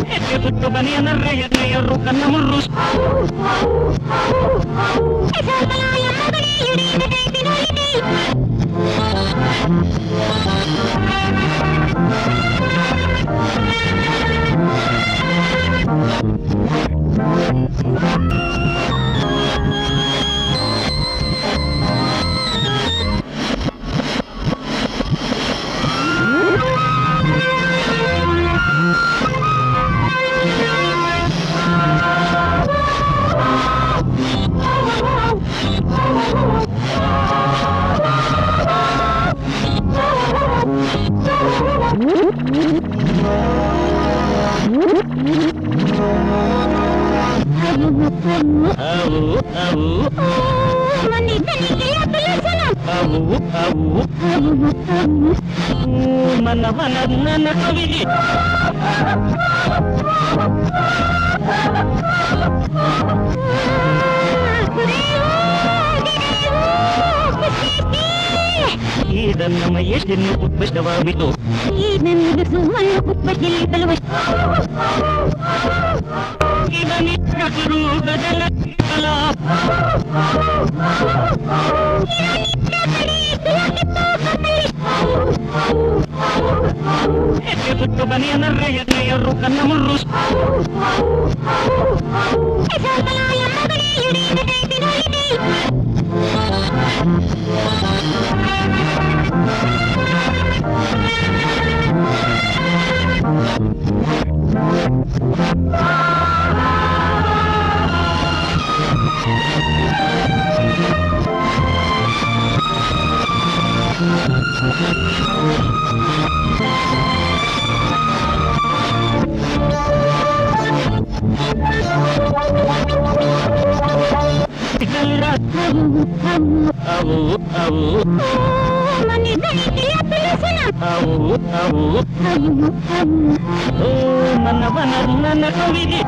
Este tutto baniana raya raya rukan namurus. Esa malaya magani yuri de dinoli. Mana mana nana kawili. Idan nama yestin nukut besdawa itu. Idan nugasuhan nukut bajili talwas. Idan ikakuru badalat kalap. Este tutto baniana raya raya rukan namurus. Esa malaya magani yuri de dinoli. Mana mana nana kawili.